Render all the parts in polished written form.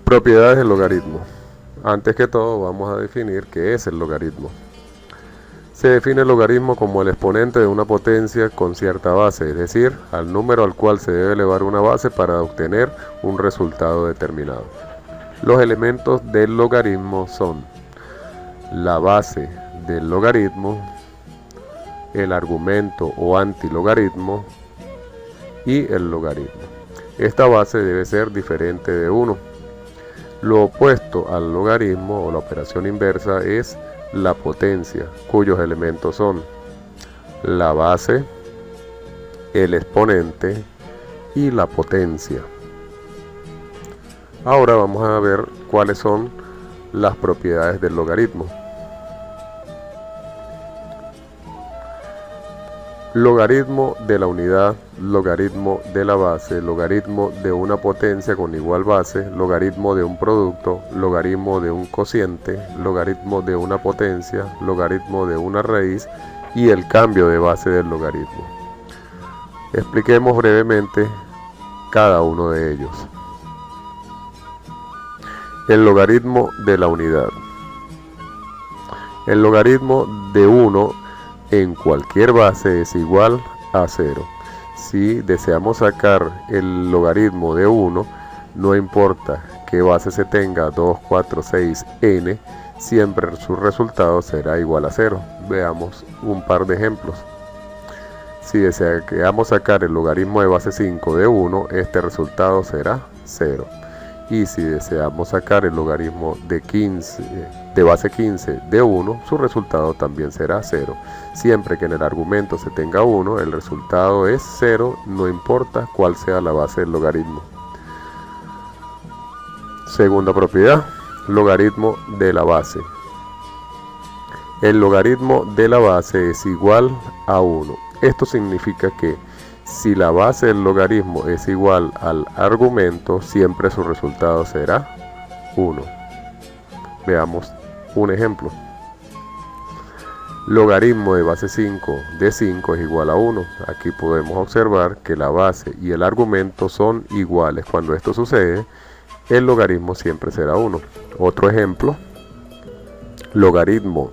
Propiedades del logaritmo. Antes que todo vamos a definir qué es el logaritmo. Se define el logaritmo como el exponente de una potencia con cierta base, es decir, al número al cual se debe elevar una base para obtener un resultado determinado. Los elementos del logaritmo son la base del logaritmo, el argumento o antilogaritmo y el logaritmo. Esta base debe ser diferente de 1. Lo opuesto al logaritmo o la operación inversa es la potencia, cuyos elementos son la base, el exponente y la potencia. Ahora vamos a ver cuáles son las propiedades del logaritmo. Logaritmo de la unidad, logaritmo de la base, logaritmo de una potencia con igual base, logaritmo de un producto, logaritmo de un cociente, logaritmo de una potencia, logaritmo de una raíz y el cambio de base del logaritmo. Expliquemos brevemente cada uno de ellos. El logaritmo de la unidad. El logaritmo de 1 en cualquier base es igual a 0. Si deseamos sacar el logaritmo de 1, no importa qué base se tenga, 2, 4, 6, n, siempre su resultado será igual a 0. Veamos un par de ejemplos. Si deseamos sacar el logaritmo de base 5 de 1, este resultado será 0. Y si deseamos sacar el logaritmo de base 15 de 1, su resultado también será 0. Siempre que en el argumento se tenga 1, el resultado es 0, no importa cuál sea la base del logaritmo. Segunda propiedad, logaritmo de la base. El logaritmo de la base es igual a 1. Esto significa que si la base del logaritmo es igual al argumento, siempre su resultado será 1. Veamos un ejemplo. Logaritmo de base 5 de 5 es igual a 1. Aquí podemos observar que la base y el argumento son iguales. Cuando esto sucede, el logaritmo siempre será 1. Otro ejemplo. Logaritmo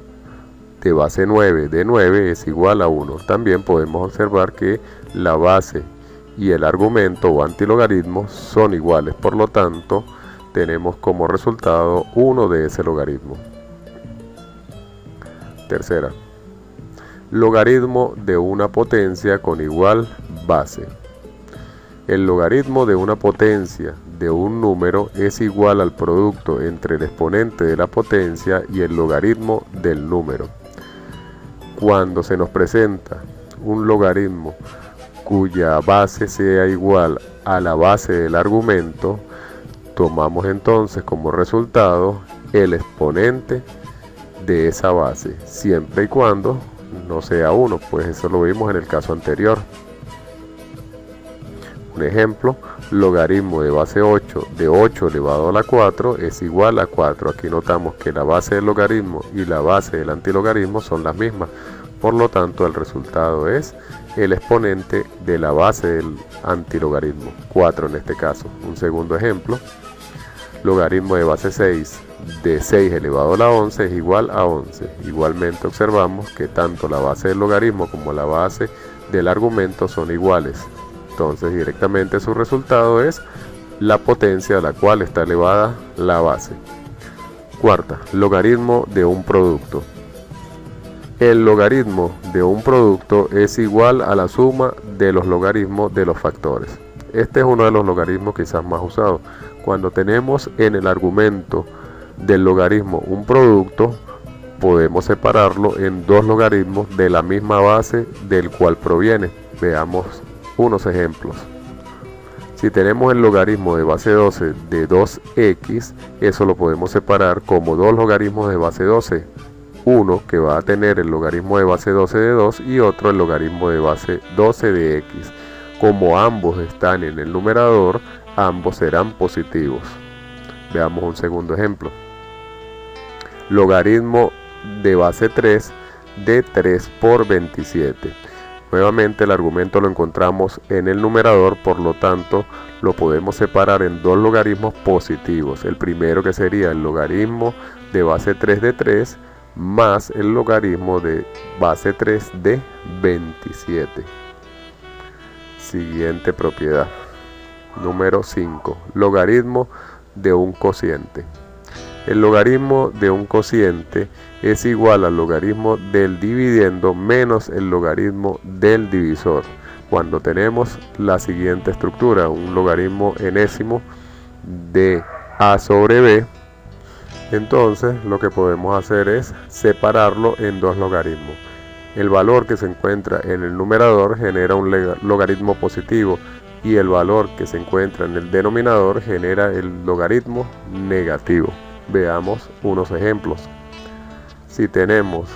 de base 9 de 9 es igual a 1. También podemos observar que la base y el argumento o antilogaritmo son iguales, por lo tanto tenemos como resultado 1 de ese logaritmo. Tercera, logaritmo de una potencia con igual base. El logaritmo de una potencia de un número es igual al producto entre el exponente de la potencia y el logaritmo del número. Cuando se nos presenta un logaritmo cuya base sea igual a la base del argumento, tomamos entonces como resultado el exponente de esa base, siempre y cuando no sea 1, pues eso lo vimos en el caso anterior. Un ejemplo, logaritmo de base 8 de 8 elevado a la 4 es igual a 4. Aquí notamos que la base del logaritmo y la base del antilogaritmo son las mismas. Por lo tanto, el resultado es el exponente de la base del antilogaritmo, 4 en este caso. Un segundo ejemplo, logaritmo de base 6 de 6 elevado a la 11 es igual a 11. Igualmente observamos que tanto la base del logaritmo como la base del argumento son iguales. Entonces directamente su resultado es la potencia a la cual está elevada la base. Cuarta, logaritmo de un producto. El logaritmo de un producto es igual a la suma de los logaritmos de los factores. Este es uno de los logaritmos quizás más usados. Cuando tenemos en el argumento del logaritmo un producto, podemos separarlo en dos logaritmos de la misma base del cual proviene. Veamos unos ejemplos. Si tenemos el logaritmo de base 12 de 2x, eso lo podemos separar como dos logaritmos de base 12. Uno que va a tener el logaritmo de base 12 de 2 y otro el logaritmo de base 12 de x. Como ambos están en el numerador, ambos serán positivos. Veamos un segundo ejemplo. Logaritmo de base 3 de 3 por 27. Nuevamente el argumento lo encontramos en el numerador, por lo tanto lo podemos separar en dos logaritmos positivos. El primero, que sería el logaritmo de base 3 de 3 más el logaritmo de base 3 de 27. Siguiente propiedad. Número 5. Logaritmo de un cociente. El logaritmo de un cociente es igual al logaritmo del dividendo menos el logaritmo del divisor. Cuando tenemos la siguiente estructura, un logaritmo enésimo de a sobre b, entonces lo que podemos hacer es separarlo en dos logaritmos. El valor que se encuentra en el numerador genera un logaritmo positivo y el valor que se encuentra en el denominador genera el logaritmo negativo. Veamos unos ejemplos. Si tenemos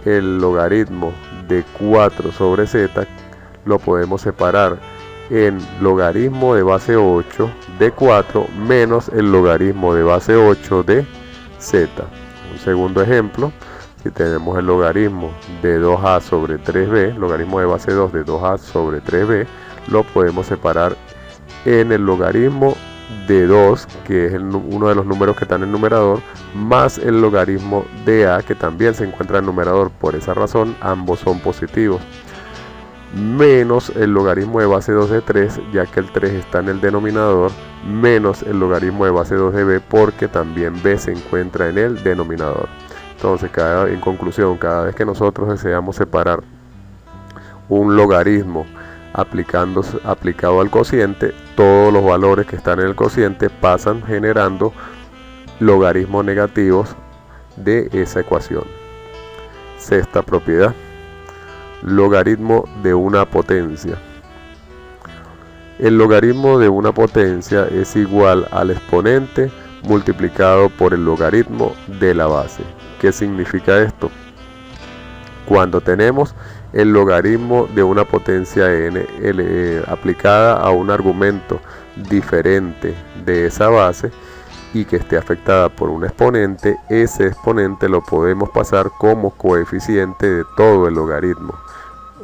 el logaritmo de 4 sobre z, lo podemos separar en logaritmo de base 8 de 4 menos el logaritmo de base 8 de z. Un segundo ejemplo, si tenemos el logaritmo de 2a sobre 3b, logaritmo de base 2 de 2a sobre 3b, lo podemos separar en el logaritmo de 2, que es uno de los números que está en el numerador, más el logaritmo de a, que también se encuentra en el numerador. Por esa razón ambos son positivos, menos el logaritmo de base 2 de 3, ya que el 3 está en el denominador, menos el logaritmo de base 2 de b, porque también b se encuentra en el denominador. Entonces, en conclusión, cada vez que nosotros deseamos separar un logaritmo aplicado al cociente, todos los valores que están en el cociente pasan generando logaritmos negativos de esa ecuación. Sexta propiedad. Logaritmo de una potencia. El logaritmo de una potencia es igual al exponente multiplicado por el logaritmo de la base. ¿Qué significa esto? Cuando tenemos el logaritmo de una potencia n aplicada a un argumento diferente de esa base y que esté afectada por un exponente, ese exponente lo podemos pasar como coeficiente de todo el logaritmo.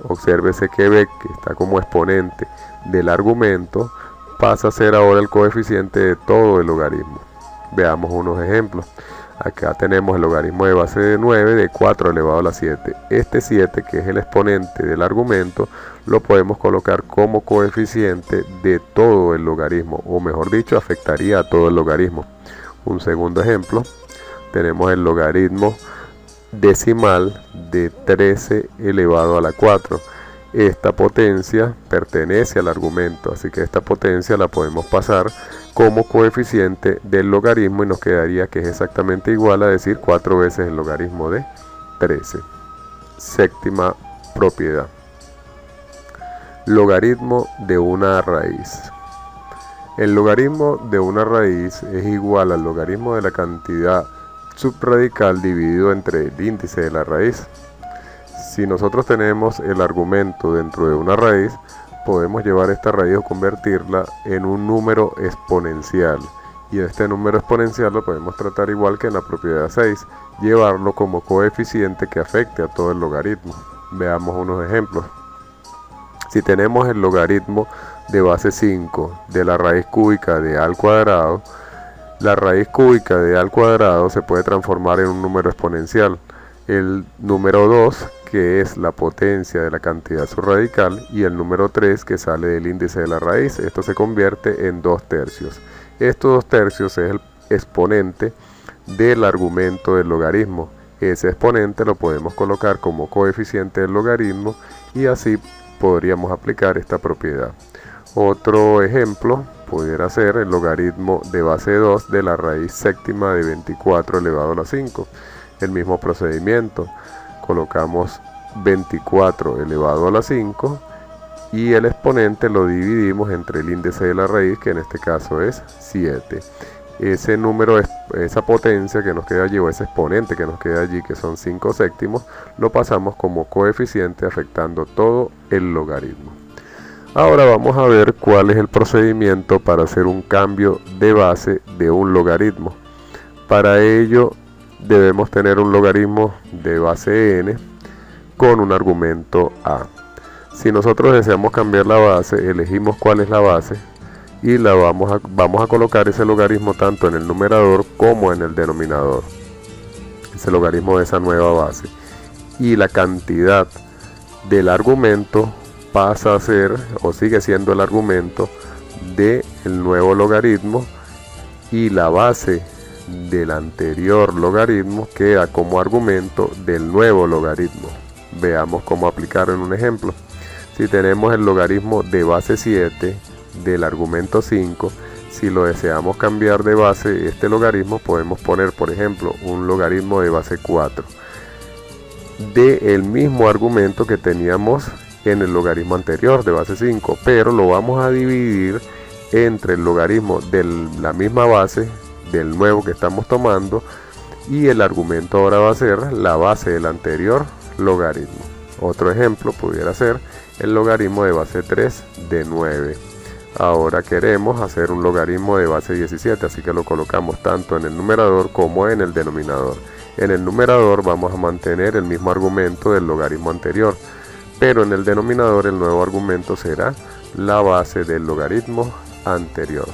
Obsérvese que b, que está como exponente del argumento, pasa a ser ahora el coeficiente de todo el logaritmo. Veamos unos ejemplos. Acá tenemos el logaritmo de base de 9 de 4 elevado a la 7. Este 7, que es el exponente del argumento, lo podemos colocar como coeficiente de todo el logaritmo, o mejor dicho, afectaría a todo el logaritmo. Un segundo ejemplo, tenemos el logaritmo decimal de 13 elevado a la 4. Esta potencia pertenece al argumento, así que esta potencia la podemos pasar como coeficiente del logaritmo y nos quedaría que es exactamente igual a decir 4 veces el logaritmo de 13. Séptima propiedad. Logaritmo de una raíz. El logaritmo de una raíz es igual al logaritmo de la cantidad subradical dividido entre el índice de la raíz. Si nosotros tenemos el argumento dentro de una raíz, podemos llevar esta raíz o convertirla en un número exponencial, y este número exponencial lo podemos tratar igual que en la propiedad 6, llevarlo como coeficiente que afecte a todo el logaritmo. Veamos unos ejemplos. Si tenemos el logaritmo de base 5 de la raíz cúbica de a al cuadrado, la raíz cúbica de a al cuadrado se puede transformar en un número exponencial. El número 2, que es la potencia de la cantidad subradical, y el número 3, que sale del índice de la raíz. Esto se convierte en 2/3. Estos 2/3 es el exponente del argumento del logaritmo. Ese exponente lo podemos colocar como coeficiente del logaritmo y así podríamos aplicar esta propiedad. Otro ejemplo pudiera ser el logaritmo de base 2 de la raíz séptima de 24 elevado a la 5. El mismo procedimiento, colocamos 24 elevado a la 5 y el exponente lo dividimos entre el índice de la raíz, que en este caso es 7. Ese número, esa potencia que nos queda allí, o ese exponente que nos queda allí, que son 5 séptimos, lo pasamos como coeficiente afectando todo el logaritmo. Ahora vamos a ver cuál es el procedimiento para hacer un cambio de base de un logaritmo. Para ello debemos tener un logaritmo de base n con un argumento a. Si nosotros deseamos cambiar la base, elegimos cuál es la base y vamos a colocar ese logaritmo tanto en el numerador como en el denominador, ese logaritmo de esa nueva base, y la cantidad del argumento pasa a ser o sigue siendo el argumento del nuevo logaritmo, y la base del anterior logaritmo queda como argumento del nuevo logaritmo. Veamos cómo aplicar en un ejemplo. Si tenemos el logaritmo de base 7 del argumento 5, si lo deseamos cambiar de base este logaritmo, podemos poner, por ejemplo, un logaritmo de base 4 del mismo argumento que teníamos en el logaritmo anterior de base 5, pero lo vamos a dividir entre el logaritmo de la misma base del nuevo que estamos tomando, y el argumento ahora va a ser la base del anterior logaritmo. Otro ejemplo pudiera ser el logaritmo de base 3 de 9. Ahora queremos hacer un logaritmo de base 17, así que lo colocamos tanto en el numerador como en el denominador. En el numerador vamos a mantener el mismo argumento del logaritmo anterior, pero en el denominador el nuevo argumento será la base del logaritmo anterior.